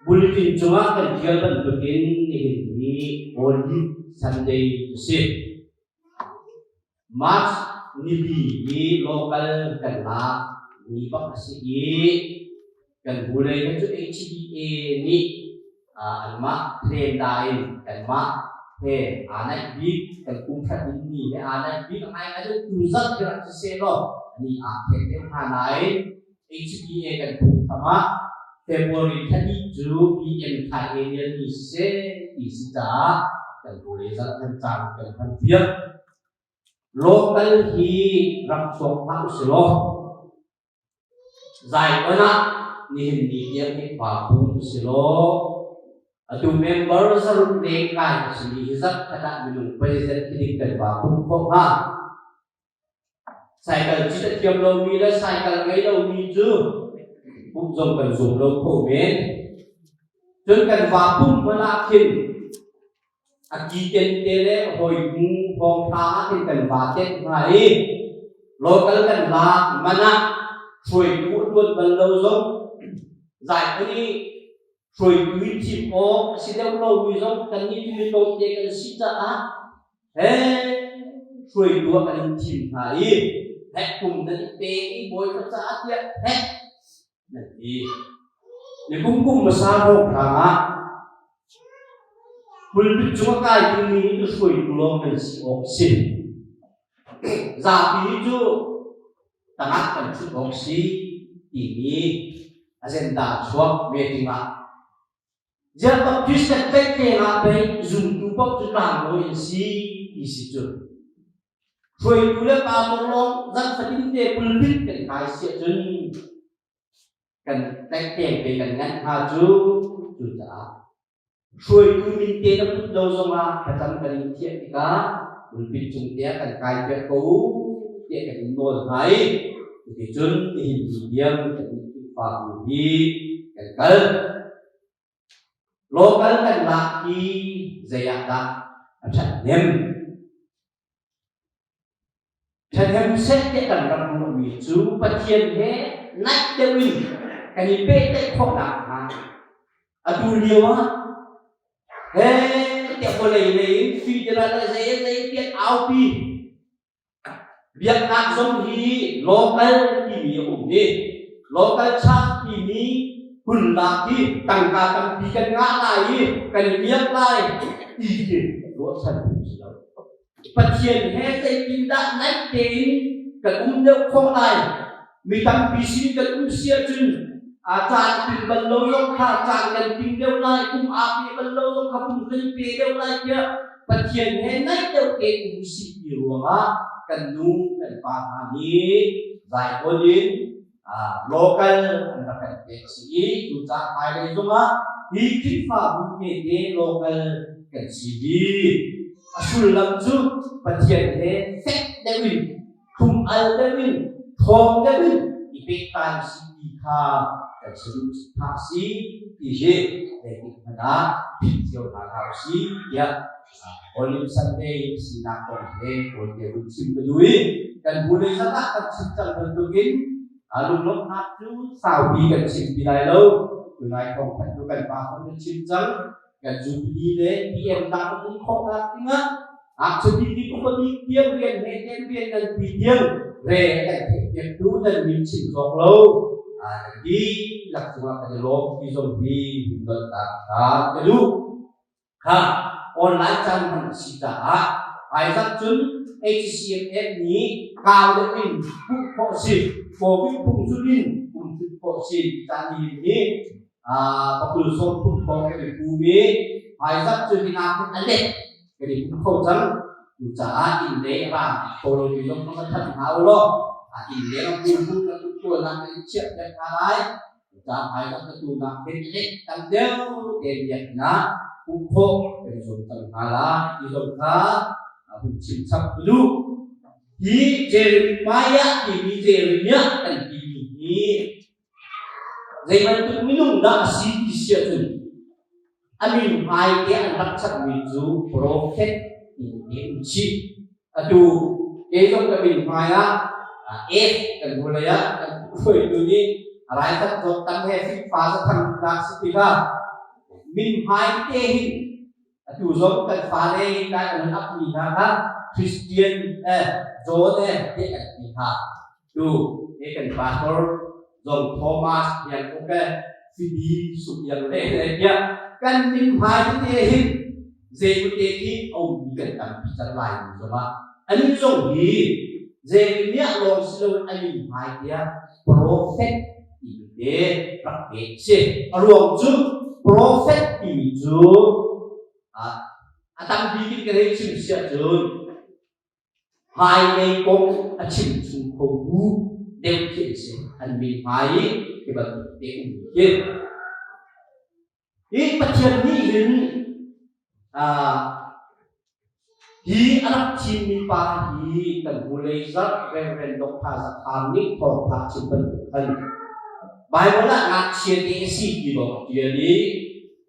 bulletin cuma kan dia kan begini only Sunday to sit March ni local kan lah ni pak kasi kan bulai kan tu HBA ni alma trend lain kan mak anak big kan kumpat ini anak big ai ada tuzak gerak seselo ni akhir dia hanai HBA kan kumpa February tadi tu PM Thailand ni se di sita kan boleh sangat kencang kan hampir local hi raksok pak selo zai mana ni dia ni papun selo atu member sarut lekai sini hisap kata minum president kidik papun kok ha cycle cita tiap lo mi la cycle ngai lo mi chu cũng dùng cần dùng lâu phổ biến chúng cần vào phun mà là khi kỳ tiền tiền hồi mu phong phá thì cần vào tiền này rồi cần là mà na chuối cuốn luôn lần lâu giống giải cái đi chuối quý chim ô xin đâu lâu quý giống cần như như tôi để cần xin trả thế chuối đua cần chim này hết cùng đến bé bồi phát trả tiền hết nanti, ni kumkum masarok ha. Pulpit cuma kai ini itu suai pulau mensi oksi. Zapi itu tengah pencut oksi ini agenda suap meeting lah. Jika kita teknik apa zoom tumpuk juga mensi isi tu. Suai pulau kalau zat penting pulpit kan kai siapun cần cách tiền về cần ngăn hà chú trả xuôi cứ minh tiền nó cũng đâu rồi mà phải chăm cần thiện thì cả mình bị trùng té cần cài việc cũ tiện cần nồi thấy thì chân thì hình gì điên cần phạm đi cần cân lô cân cần lạc đi dày đã chẳng nem xét cái cần gặp một vị chú và thiên thế nách cho mình cái gì bê tết khó đảm mà tu liều á thế tiệm cô lấy phi cho là giấy tiết áo phi việc làm giống thì local thì ổn đi local chắc thì ní hùn lạc đi tăng cả tăng thì cần ngã lại đi cần biết lại thì lỗ sân phát triển hết cái kim đạn nách đến cần được không lại mình tăng bí sĩ cần xia chân chàng tìm bần lâu lông khả chàng cần tìm đâu lại cùng áp bị bần lâu lông khả cùng kinh phê đâu lại kia phát triển hết nách đâu kê cùng sĩ biểu á cần nung cần phá hà ní giải vô đến local là cần kê sĩ chủ trạng hai đây dung á ý kích phá bụng kê kê local cần sĩ đi sul lâm chú phát triển hết phép đế bình khung al đế bình thong đế bình ý bế tan sĩ đi khá cần sử dụng thác sĩ thì dễ để kịp đã video thác thảo sĩ ya Olim Sunday sinak konde konde usim kedui dan boleh sangat tercipta bentukin alumni hatu sawi kan simbilai lo tunai kompat tu kan paham tercipta kan jubli le PM tak pun kok artinya aktiviti ko pun dia rian rian dan video re kan dia tu dan micin sok lo di laksana kan lo di zombie benda tak kedua ha online trong phần chỉ trả bài giác chứng HCMF ní cao được in phụng phọ xịt phổ vinh phụng du linh phụng phọ xịt ta nhìn ní có từ số phụng phọ cái phù mê bài giác chứng thì nào cũng ăn đẹp cái này cũng không trắng chủ trả in lễ và tổ đội thì nó có thật hào lo in lễ nó phù phụng nó cũng chua làm cái chuyện đẹp khá lái trả bài giác chứng làm cái lễ tăng đeo tiền việt na Umpo dari sultan Allah di sultan Abu Cimsak dulu di Jeremiah di Jeremiah dan ini zaman itu minum dah si disiapkan amin hai dia anak sak miju profet ini uci aduh dia itu kami maya dan boleh ya itu ni อะไรสักจดตั้งให้ฟิกฟ้าสักทันนักสติกามินหายเตหิอยู่สมกันฟ้าเลยการอันอับมีนะครับคริสเตียนโจเน่เด็กกันที่ท่าดูเด็กกันพาสตอร์จงโทมัสยังโอเคฟิดีสุดยังเล่เลยเนี่ยกันมินหายเตหิเจมุเตหิเอามีกันตั้งพิจารณาอยู่ใช่ไหมอันนี้จงฮีเจเนี่ยลงสิลงอันนี้หายเดียโปรเฟตอีเดรักเดชรวมจุดโปรเฟตอีจุดatang bikin kere chim sia jun hai nei kong a chim chung ko bu dem ke se an mi hai ke ba te ke i pathian ni hin hi anak chim mi pa hi kan bulei zat reverend dr zakham ni ko pa chim ban kan bible la ngak chia te si ki bo dia ni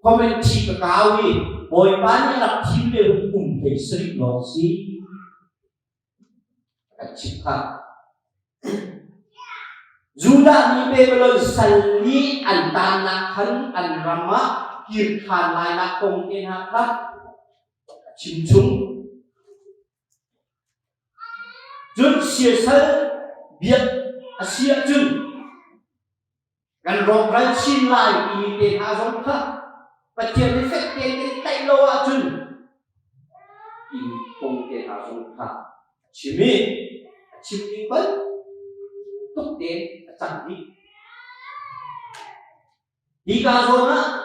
comment chi ka kawi bồi bán những đặc chim đều cùng phải xử lý nó gì các chim khác dù đã đi về bên sân lý anh ta nạc khấn anh rama kiệt khăn lại nạc công tên hạ khác chim chung dùn xìa sân biết xìa dùn gần rộng ra chim lại đi tên hạ giống khác và chuyện này sẽ tiền tay lâu à chừng in công tiền à dùng khá chim đi bấn tốt tiền chẳng đi cả rồi á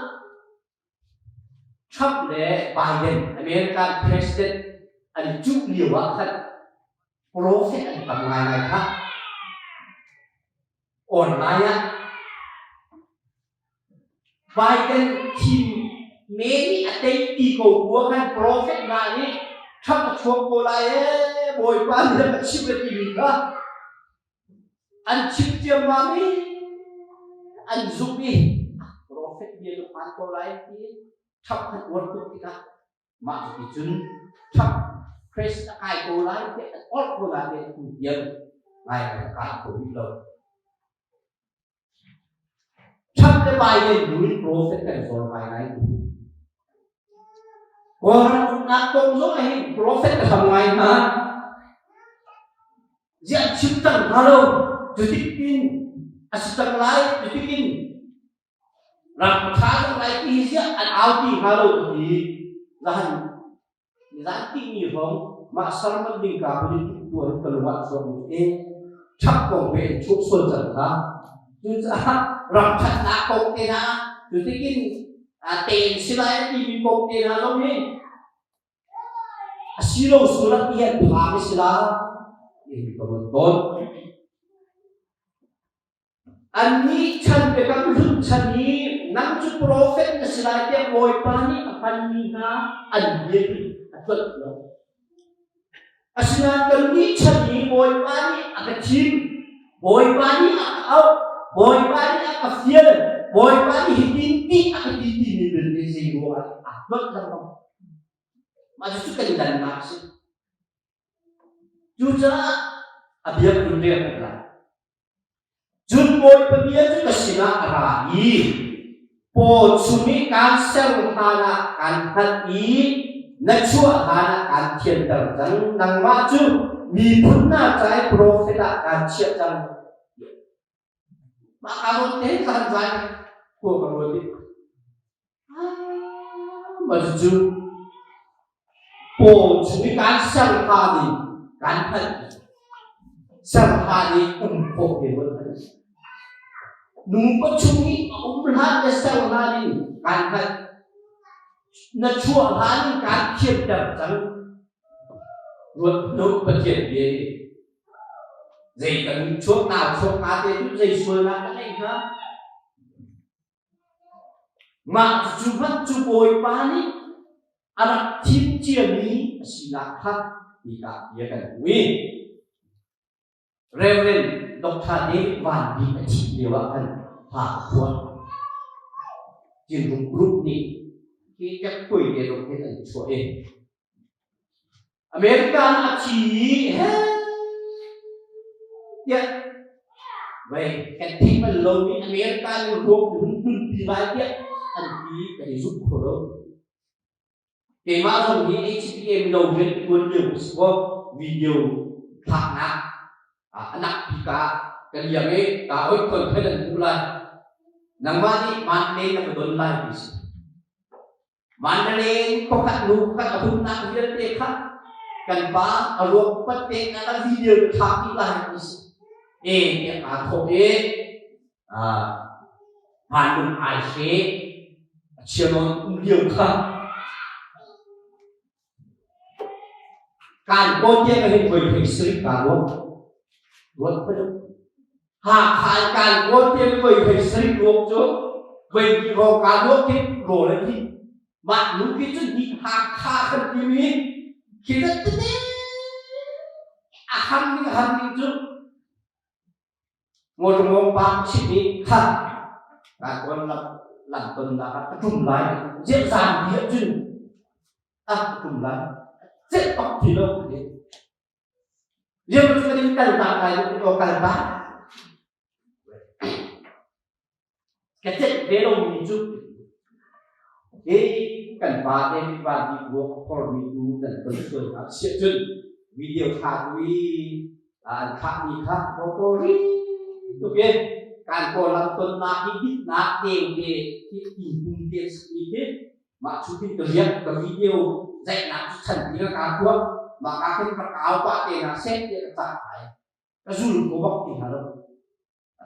Trump lệ Biden American President anh chúc nhiều á thật prophet anh tầm ngày này khác ổn lại á Biden team many atay ti ko bukan prophet na ni thap chok ko lai boy pan na chim ti ka an chim tiam ma mi an zupi prophet ni lo pan ko lai ti thap hat won ko ti ka ma ti chun thap Christ kai ko lai ti all ko lai ti ku yem lai ka ko bi lo thap le Biden ni prophet kan so mai lai orang nak tong zo ai prophet ka samai ha dia cipta halo judikin asitang lai judikin ram thang lai ki sia an auti halo di lahan nanti ni hong ma sarman ding ka ni tu keluar so ni chap ko be chuk so chan ha ju sa ram thang na ko ke na judikin tiền sila ini kong tiền halo ni silo surat dia kami sila ini kebetulan ani chan bekam lut chani nang chu prophet na sila dia boy pani akan na anjir atut lo asina kami chani boy pani akan chim boy pani au boy pani akan fiel boy pani hindi akan hindi ni berdiri buat atut lo masih suka dan maksud juga abiak dunia lah jun boy pemia juga sila rai po sumi kanser hana kan hati nachua hana kan thiên terjang nang maju mi punna cai profeta kan cia jang maka hotel kan jai ko karoti maju po chúng can sang pha đi can thân sang pha đi po về vấn thân nung có chúng hát để sang pha đi can thân na chua pha đi can thiệp đập trắng luật nốt bất thiện gì dây cần chuột nào chuột cá thì chút dây xuôi là cái này nữa mà chú bắt chú bồi pha đi anak tim ni silakan dikatakan win Reverend Dr. Dave Van di dewakan Pak Puan jenuh grup ni kita kui dia roket an choe Amerika anak ci ya về cái thích mà lâu đi America luôn luôn đi vài tiết anh đi cái giúp khổ đâu cái mà rồi thì HTM đầu tiên cuốn nhiều của video thằng nào anak pika cái gì ấy cả ôi còn phải là cũng là nang mani Mandalay na betul lah bis Mandalay ko kat lu kat ahun na dia tekha kan ba alu patek na video thaki lah bis dia atho handung ai se chiamon nhiều kha kan ko dia cái hình người sri cả luôn phải không hạ khai càng có tiền về phải xây luộc chứ về thì họ cả luộc cái rồi là gì mà lúc cái chuyện gì hạ khai cái gì mi khi đó thế ham chứ một trong ông bạn chỉ bị khăn và con làm tuần là trùng lại dễ dàng hiện chứ trùng lại dễ bóc thì đâu thế riêng chúng ta đi cần tạm này cũng có cần tạm cái chất về đâu mình chút cái cần ba đêm và đi buộc còn mình tu dần dần dần à sẽ chân video khác đi khác đi khác có đi ok càng còn làm tuần na đi biết na tiền để cái tìm cùng tiền gì thế mà chúng mình thực hiện cái video dạy làm cho thành thì cả quốc mà các cái cáo qua tiền là xét để trả lại cái du lịch của bóc thì đâu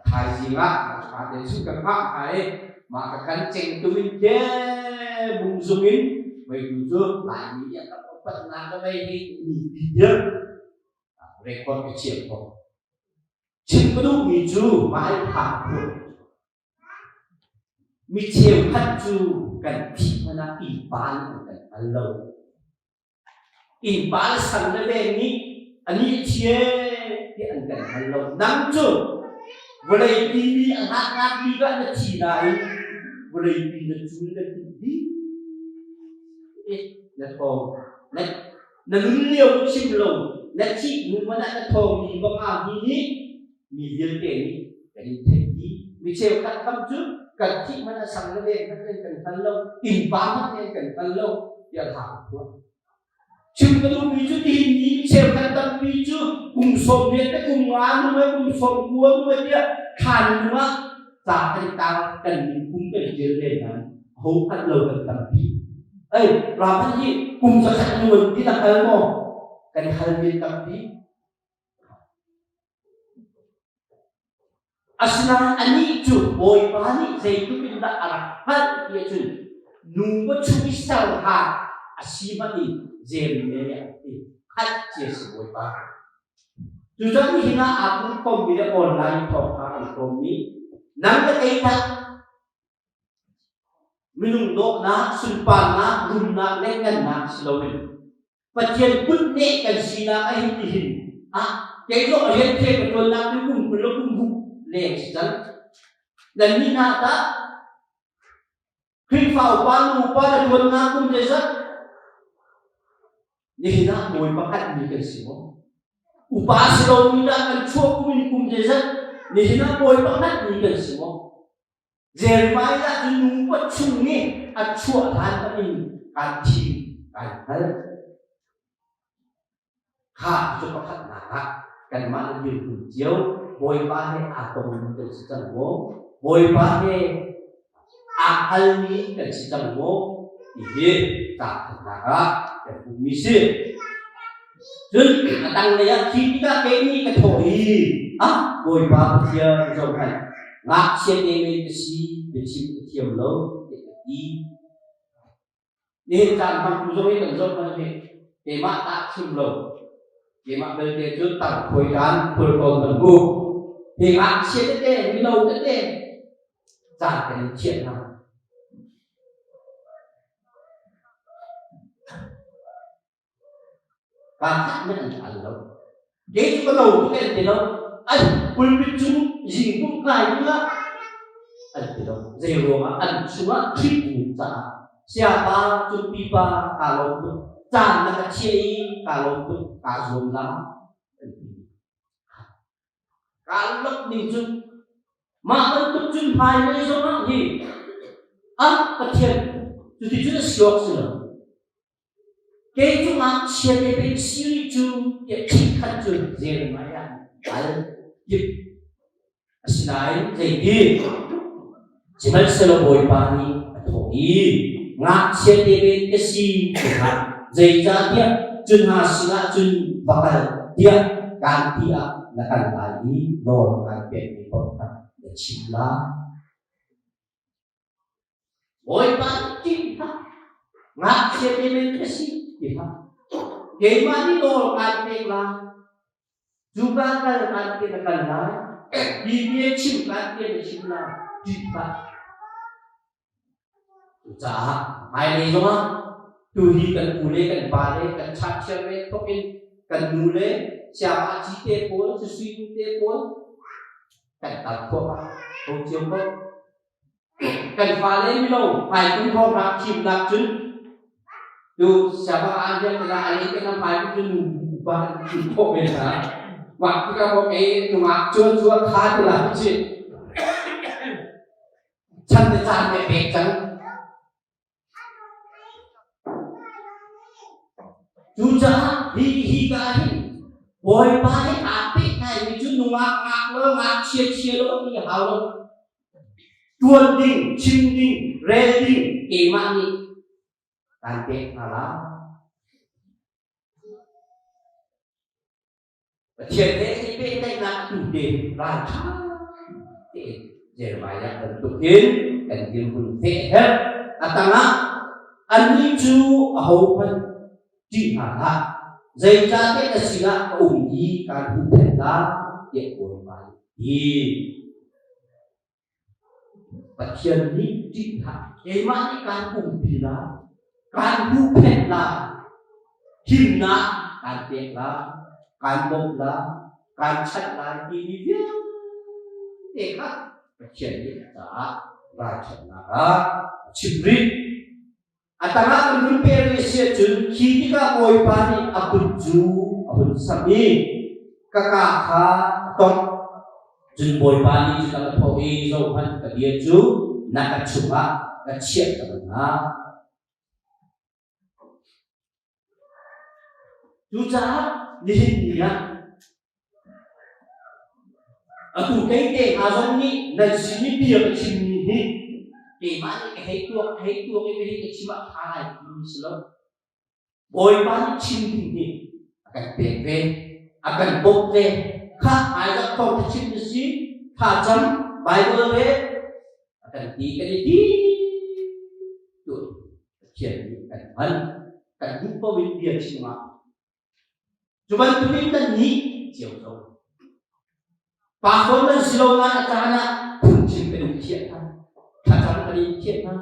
thay gì mà các để giúp các bạn ấy mà các khán trình tụi mình chế bùng zoom in về chủ trương lại nghĩ là các bạn làm cái đây đi nhớ về con cái chuyện của chính có đủ nghỉ chú mà ai thả được mi chiều khăn chú cần thị mà là ỉ bán cần ăn lâu ỉ bán sẵn lên đây anh ấy chia thì anh cần ăn lâu nắm chú vừa đây đi hát đi cái nó chỉ lại vừa đây đi nó chú lên đi nó thò nó liều chim lồng nó chỉ muốn mà nó thò đi bằng đi mi viên tiền cái đi thêm đi mi treo khăn khăm trước cần thị mà nó sẵn lên đây cần ăn lâu ỉ bán nó cần ăn lâu thì thảo luôn chừng cái lúc mi chú đi treo khăn tâm mi chú cùng sồn viên cái cùng ăn mới cùng sồn cuốn mới kia khăn nữa giả thành tao cần mình cũng cần chơi lên này hố ăn lâu cần tâm đi ấy làm cái gì cùng cho sạch luôn đi làm cái mò cần khăn viên tâm đi asna ani chu boy pani sei tu pinda arak pan dia chu nunggu chu isau ha asima ni jem ne ya ti khat che se boy pa tu jang hina apun kom bi online to ha kom mi nang ka kai tha minung dok na sun pan na rum na le kan na slowin patien put ne kan sina ai ti hin cái lo hiện thế của tôi làm cái cùng của lúc cùng liền dẫn dan ni nata khi phao ban lu ba da tuan na kum je sat ni na moi pakat ni kan simo upas lo ni da kan chuo kum je sat ni na moi pakat ni kan simo Jeremiah da nu pa chung ni a chuo than ka in kan thi kan hal kha cho pakat na kan ma ni kum chiếu boy pa he atom ke sistem wo boy pa he akal ni ke sistem wo ihe tak naga ke bumi si jun tang le ya khi ka ke ni ke thoi boy pa chia zo kan ngak chen ne me ke si ke chim ke thiam lo ke di ni tan mang ku zo ke zo kan ke ma ta chim lo ke ma be ke chu ta khoi gan phur ko kan bu thì bạn chia cái tên, cái đầu cái tên giải cái chuyện nào và khác nhất là ăn lâu đấy chứ có đầu cái tên thì đâu anh quên biết chúng gì cũng lại nữa anh thì đâu dễ rồi mà anh chúng nó thích ngủ giả xe ba chúng pi ba cả lâu chán là cái chia cả lâu cả ruộng lắm cả lúc mình chung mà vẫn tập trung hai nơi giống lắm thì bắt thiền chú thì chú đã siêu sửa cái chúng ta chia cái bên siêu chú để chỉ khăn chú dễ mà ya phải giúp xin ai dễ đi chỉ mất sơ bồi ba đi thổi ngã chia cái bên cái si của hắn dễ ra tiếp chân hà sinh ra chân và cái tiếp can tiếp là can lại đi rồi can biệt đi còn để chỉ là bồi ba chỉ ha ngã chia cái bên cái si gì ha cái mà đi rồi can biệt là juga kan kita kenal di dia cinta dia cinta cinta usaha hai này đúng không tu hi cần mule cần ba le cần chặt chẽ về tốt in cần mule siapa chỉ tế bốn chỉ suy tế bốn cần tập thuốc không chiếu không cần pha lên lâu hai cũng không làm chìm làm chứng tu siapa anh yang tidak ahli kena hai cũng ba chỉ không biết sao waktu kamu cuma cuan khá thì làm gì chân thì chân để bẹt chân chú cha hi cái bồi ba cái áp bẹt này mình chú ngạc chia lỡ đi hào lắm tuôn đinh chim đinh rê đinh kì mang đi tan bẹt là thiền thế thì bên đây là chủ đề là để Jeremiah cần tụng kiến cần tiêu hồn thế hết tăng anh đi chú hậu phân chỉ hạ hạ dây ra cái là gì là ủng ý cả hữu thể là điện của bài thì và thiền đi chỉ hạ cái mà cái càng ủng thì là càng hữu thể là hình là càng tiện làการบ่มละการชัดลายดีเยี่ยมเด็กครับเขียนนี่จ้าราชนาชิบริอัตมาเป็นรุ่นเปรีเสียจุนขีดิกาโอยปานีอับุจูอับุสามีกะกะคาตอนจุนโอยปานีจุนกะทวีโซพันกะเดียจูนักชุมะกะเชียกันนะจูจ้านี่นะaku kait azam ni na sini dia sini ni ke mana ke itu ke beri cima thai ni selo boy ban chin ni akan peve akan bokve kha ada kau chin si kha jam bible ve akan di tu kian kan jumpa dia cima cuba tu kita ni jauh jauh Pakon dan silongan acara puncin penukir kan, kacang penukir kan,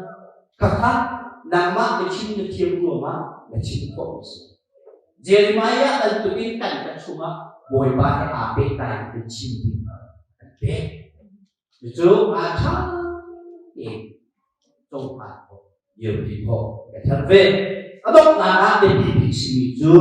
kakak nama kecil kecil rumah kecil fokus. Jeremiah tentuin kan cuma boleh pakai ape kan kecil ape, itu acara tempat yang dibawa keterve, atau nara di sini tu,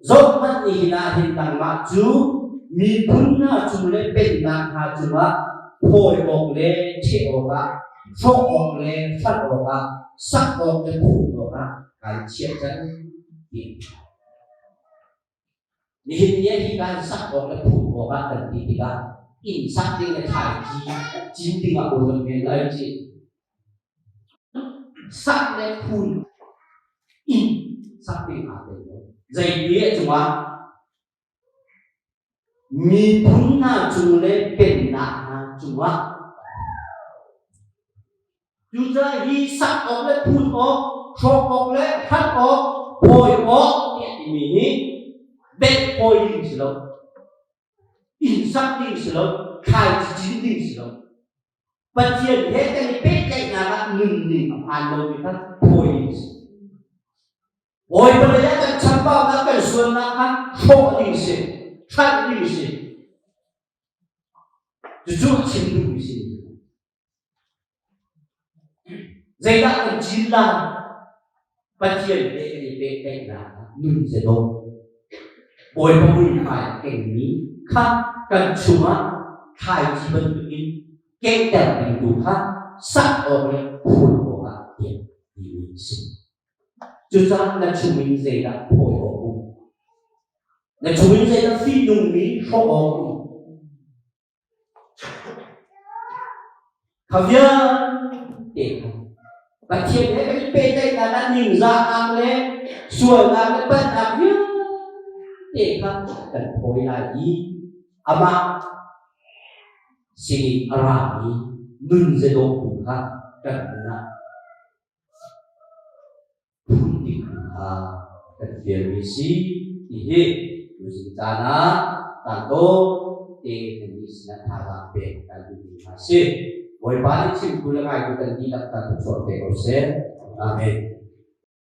zaman ini hintang maju. Mi punna chumle penna ha chuma phoi ok le che oga so ok le sat oga sak ok le phu oga kan chia chan ti ni hinya hi kan sak ok le phu oga kan ti ga in sak ding le thai ji jin ding a o le lai ji sak le phu in sak ding a le zai bia chuma mi punna chule penna chua juja hi sak ok le phun ok chok ok le khat ok phoi ok ni ni bet phoi ding silo in sak ding silo khai jin ding silo but here he kan bet kai na ba nin ni an lo ni kan phoi ding phoi ba le kan chamba na kan suan na kan chok ding se看历史，就做清楚历史。在那个极难，不见被那nun sẽ đâu, bồi bồi phải cảnh ní khác cần chúa khai chỉ bên tự in keng tel ting du ha sắc ở cái phổi của bạn tiền thì mình sinh chú cha là chúng mình dễ đã phổi ở cùng là chúng mình dễ đã phi nhung mỹ phổ ở cùng khảo viên để và thiệt hết cái bê tây là đã nhìn ra am lên xuôi ra cái bất đặc viên để khăn cần phổi là gì ama si arami nun dễ đồ cùng ha cần là phun đi ha cần việc gì si thì hết rồi ta na ta tô để mình sẽ thả ra về cái gì mà si với ba cái chim cú là cái cần đi đặt ta cũng so về có sẽ amen.